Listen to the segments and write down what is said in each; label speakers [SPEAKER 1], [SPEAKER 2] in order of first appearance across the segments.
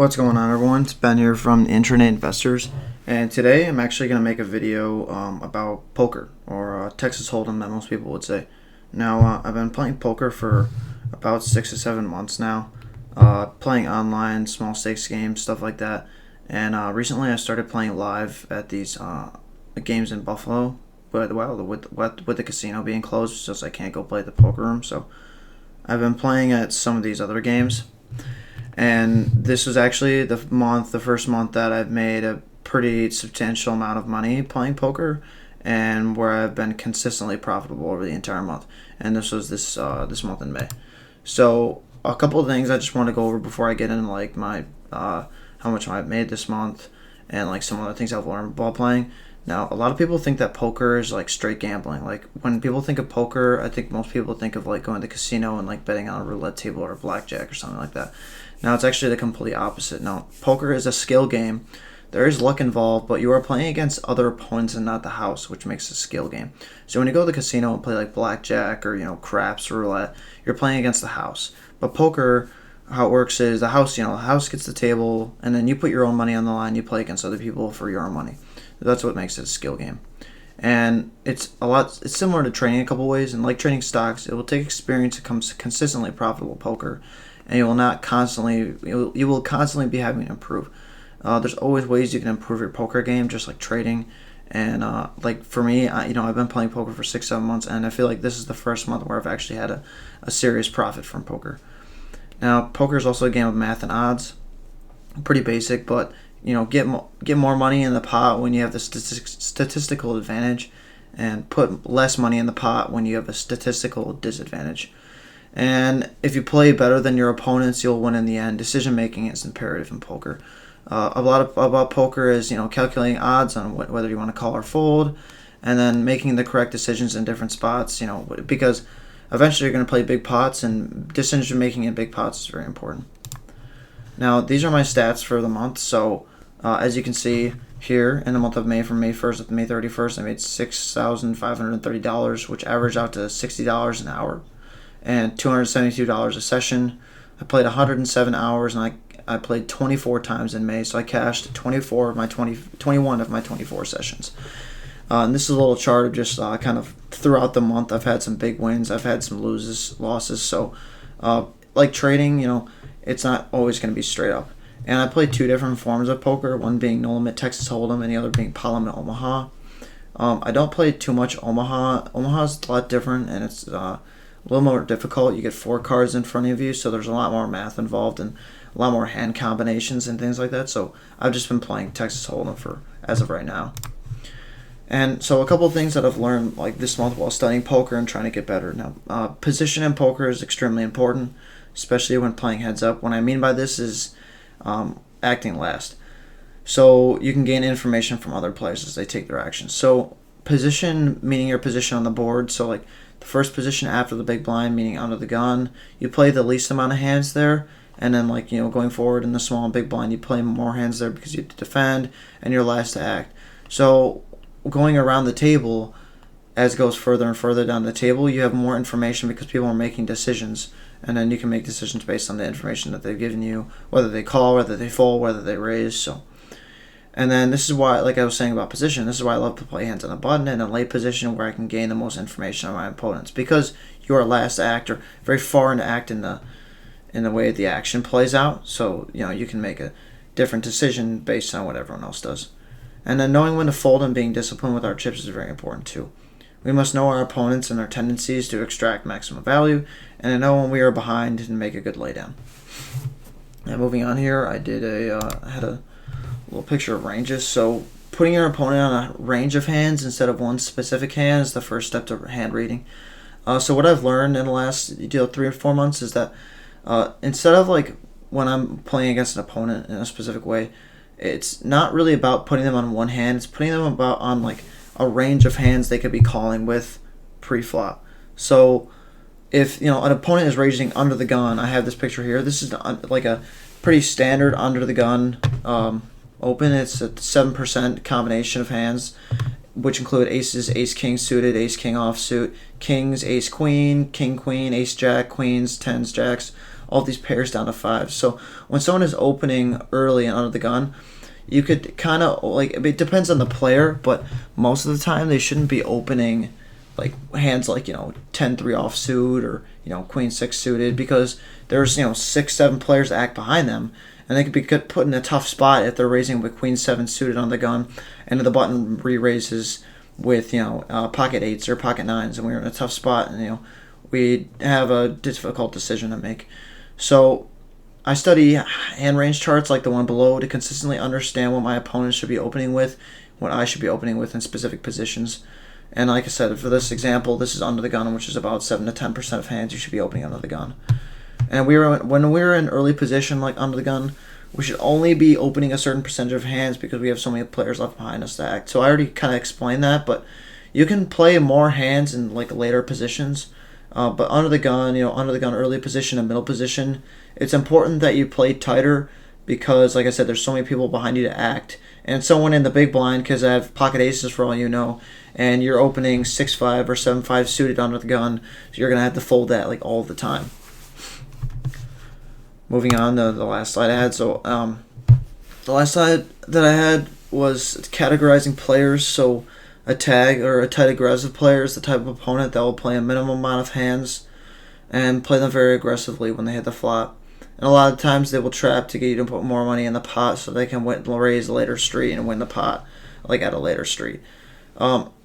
[SPEAKER 1] What's going on, everyone? It's Ben here from Internet Investors, and today I'm actually going to make a video about poker, or Texas Holdem that most people would say. Now, I've been playing poker for about 6 or 7 months now, playing online, small stakes games, stuff like that, and recently I started playing live at these games in Buffalo, but with the casino being closed, it's just I can't go play at the poker room, so I've been playing at some of these other games. And this was actually the first month that I've made a pretty substantial amount of money playing poker, and where I've been consistently profitable over the entire month. And this was this month in May. So a couple of things I just want to go over before I get into like my how much I've made this month and like some other things I've learned while playing. Now, a lot of people think that poker is like straight gambling. Like when people think of poker, I think most people think of like going to the casino and like betting on a roulette table or a blackjack or something like that. Now, it's actually the complete opposite. Now, poker is a skill game. There is luck involved, but you are playing against other opponents and not the house, which makes it a skill game. So when you go to the casino and play like blackjack or, craps or roulette, you're playing against the house. But poker, how it works is the house gets the table, and then you put your own money on the line. You play against other people for your own money. That's what makes it a skill game. And it's similar to trading in a couple ways. And like trading stocks, it will take experience to become consistently profitable poker. And you will constantly be having to improve. There's always ways you can improve your poker game, just like trading. And like for me, I've been playing poker for 6-7 months, and I feel like this is the first month where I've actually had a serious profit from poker. Now, poker is also a game of math and odds. Pretty basic, but get more money in the pot when you have the statistical advantage, and put less money in the pot when you have a statistical disadvantage. And if you play better than your opponents, you'll win in the end. Decision making is imperative in poker. A lot about poker is calculating odds on whether you want to call or fold, and then making the correct decisions in different spots. Because eventually you're going to play big pots, and decision making in big pots is very important. Now, these are my stats for the month. So as you can see here, in the month of May, from May 1st to May 31st, I made $6,530, which averaged out to $60 an hour and $272 a session. I played 107 hours, and I played 24 times in May, so I cashed 21 of my 24 sessions. And this is a little chart of just kind of throughout the month. I've had some big wins, I've had some losses. So like trading, it's not always going to be straight up. And I play two different forms of poker, one being No Limit Texas Holdem and the other being Parliament Omaha. I don't play too much Omaha. Omaha's a lot different, and it's a little more difficult. You get 4 cards in front of you, so there's a lot more math involved and a lot more hand combinations and things like that. So I've just been playing Texas Holdem as of right now. And so a couple of things that I've learned like this month while studying poker and trying to get better. Now, position in poker is extremely important, especially when playing heads up. What I mean by this is acting last. So you can gain information from other players as they take their actions. So position, meaning your position on the board. So like the first position after the big blind, meaning under the gun, you play the least amount of hands there. And then going forward in the small and big blind, you play more hands there because you have to defend, and you're last to act. So going around the table, as it goes further and further down the table, you have more information because people are making decisions. And then you can make decisions based on the information that they've given you, whether they call, whether they fold, whether they raise. So, and then this is why, like I was saying about position, this is why I love to play hands on a button in a late position where I can gain the most information on my opponents, because you are last to act, or very far into act in the way the action plays out. So you can make a different decision based on what everyone else does. And then knowing when to fold and being disciplined with our chips is very important too. We must know our opponents and their tendencies to extract maximum value, and to know when we are behind and make a good laydown. And moving on here, I had a little picture of ranges. So putting your opponent on a range of hands instead of one specific hand is the first step to hand reading. So what I've learned in the last 3 or 4 months is that instead of like when I'm playing against an opponent in a specific way, it's not really about putting them on one hand. It's putting them on like a range of hands they could be calling with pre-flop. So if an opponent is raising under the gun, I have this picture here. This is like a pretty standard under the gun open. It's a 7% combination of hands, which include aces, ace king suited, ace king offsuit, kings, ace queen, king queen, ace jack, queens, tens, jacks, all these pairs down to 5. So when someone is opening early and under the gun, you could kind of like, it depends on the player, but most of the time they shouldn't be opening like hands like 10-3 offsuit or queen 6 suited, because there's 6-7 players that act behind them, and they could be put in a tough spot if they're raising with queen 7 suited on the gun, and the button re-raises with pocket 8s or pocket 9s, and we're in a tough spot, and we have a difficult decision to make. So I study hand range charts like the one below to consistently understand what my opponent should be opening with, what I should be opening with in specific positions. And like I said, for this example, this is under the gun, which is about 7 to 10% of hands you should be opening under the gun. And when we're in early position, like under the gun, we should only be opening a certain percentage of hands because we have so many players left behind us to act. So I already kind of explained that, but you can play more hands in like later positions. But under the gun, early position and middle position, it's important that you play tighter because, like I said, there's so many people behind you to act. And someone in the big blind, because I have pocket aces for all you know, and you're opening 6-5 or 7-5 suited under the gun, so you're going to have to fold that like all the time. Moving on to the last slide I had. So the last slide that I had was categorizing players. So a tag or a tight aggressive player is the type of opponent that will play a minimum amount of hands and play them very aggressively when they hit the flop. And a lot of times they will trap to get you to put more money in the pot so they can raise a later street and win the pot like at a later street.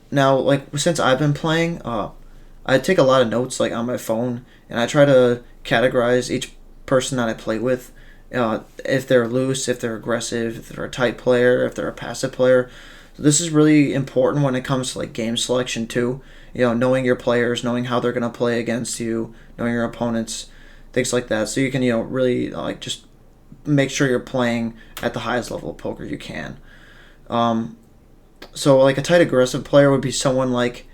[SPEAKER 1] Now, like since I've been playing, I take a lot of notes like on my phone, and I try to categorize each person that I play with, if they're loose, if they're aggressive, if they're a tight player, if they're a passive player. So this is really important when it comes to like game selection too. Knowing your players, knowing how they're gonna play against you, knowing your opponents, things like that. So you can really like just make sure you're playing at the highest level of poker you can. So like a tight aggressive player would be someone like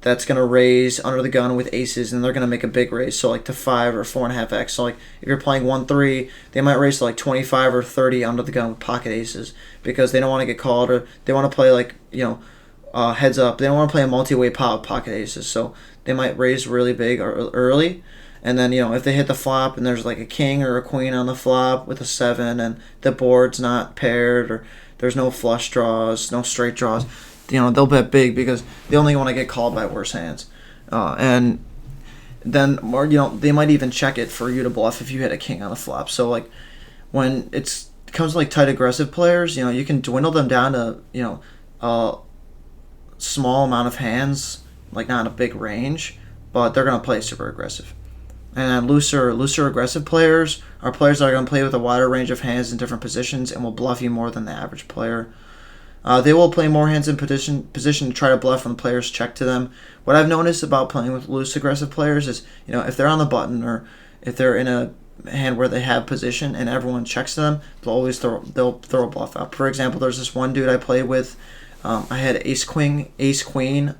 [SPEAKER 1] that's going to raise under the gun with aces, and they're going to make a big raise, so like to 5 or 4.5x. So like if you're playing 1-3, they might raise to like 25 or 30 under the gun with pocket aces because they don't want to get called, or they want to play like heads up. They don't want to play a multi-way pot with pocket aces, so they might raise really big or early. And then if they hit the flop and there's like a king or a queen on the flop with a 7 and the board's not paired or there's no flush draws, no straight draws, they'll bet big because they only want to get called by worse hands. And then, or they might even check it for you to bluff if you hit a king on the flop. So like when it comes to like tight aggressive players, you can dwindle them down to a small amount of hands, like not a big range, but they're gonna play super aggressive. And looser aggressive players are players that are going to play with a wider range of hands in different positions and will bluff you more than the average player. They will play more hands in position to try to bluff when the players check to them. What I've noticed about playing with loose aggressive players is, if they're on the button or if they're in a hand where they have position and everyone checks to them, they'll throw a bluff out. For example, there's this one dude I played with. I had ace queen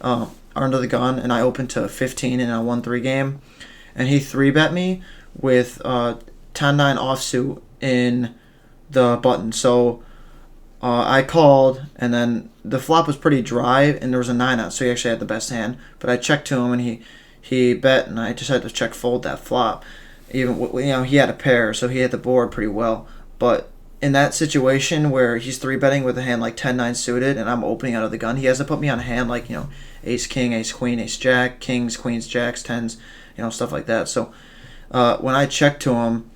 [SPEAKER 1] under the gun, and I opened to 15 in a 1-3 game. And he 3-bet me with 10-9 offsuit in the button. So I called, and then the flop was pretty dry, and there was a 9 out, so he actually had the best hand. But I checked to him, and he bet, and I just had to check fold that flop. Even he had a pair, so he hit the board pretty well. But in that situation where he's 3-betting with a hand like 10-9 suited, and I'm opening out of the gun, he has to put me on a hand like ace king, ace queen, ace jack, kings, queens, jacks, tens. Stuff like that. So when I check to him,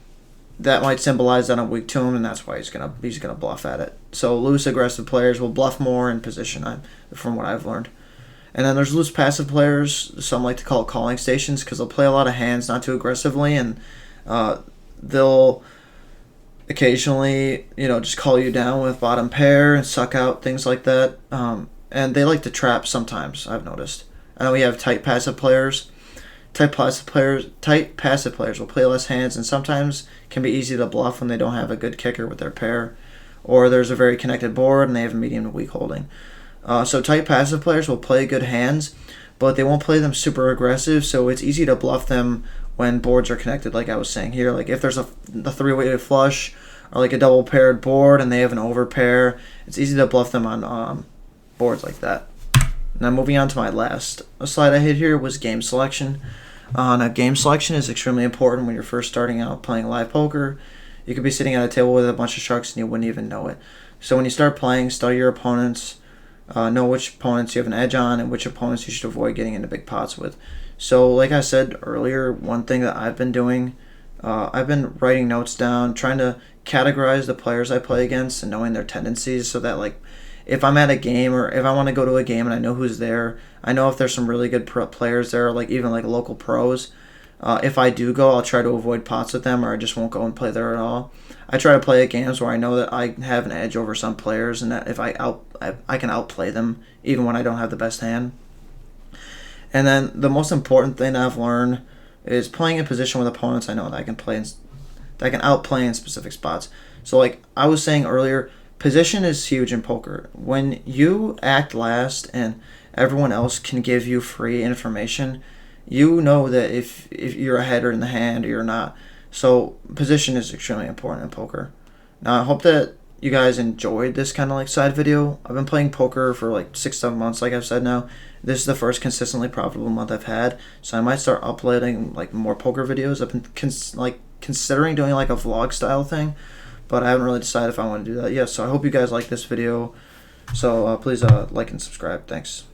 [SPEAKER 1] that might symbolize that I'm weak to him, and that's why he's gonna bluff at it. So loose aggressive players will bluff more in position, from what I've learned. And then there's loose passive players. Some like to call it calling stations because they'll play a lot of hands not too aggressively, and they'll occasionally just call you down with bottom pair and suck out things like that. And they like to trap sometimes. I've noticed. I know we have tight passive players. Tight passive players will play less hands and sometimes can be easy to bluff when they don't have a good kicker with their pair, or there's a very connected board and they have a medium to weak holding. So tight passive players will play good hands, but they won't play them super aggressive, so it's easy to bluff them when boards are connected, like I was saying here. Like if there's a three-weighted flush or like a double paired board and they have an overpair, it's easy to bluff them on boards like that. Now moving on to my last slide I hit here was game selection. on a game selection is extremely important when you're first starting out playing live poker. You could be sitting at a table with a bunch of sharks and you wouldn't even know it. So when you start playing, study your opponents, know which opponents you have an edge on and which opponents you should avoid getting into big pots with. So like I said earlier, one thing that I've been doing, I've been writing notes down, trying to categorize the players I play against and knowing their tendencies so that like if I'm at a game or if I want to go to a game and I know who's there, I know if there's some really good players there, like even like local pros. If I do go, I'll try to avoid pots with them, or I just won't go and play there at all. I try to play at games where I know that I have an edge over some players, and that if I can outplay them even when I don't have the best hand. And then the most important thing I've learned is playing in position with opponents I know that I can play that I can outplay in specific spots. So like I was saying earlier, position is huge in poker. When you act last and everyone else can give you free information, you know that if you're ahead or in the hand or you're not. So position is extremely important in poker. Now I hope that you guys enjoyed this kind of like side video. I've been playing poker for like 6-7 months, like I've said now. This is the first consistently profitable month I've had, so I might start uploading like more poker videos. I've been considering doing like a vlog style thing, but I haven't really decided if I want to do that yet. So I hope you guys like this video. So please like and subscribe. Thanks.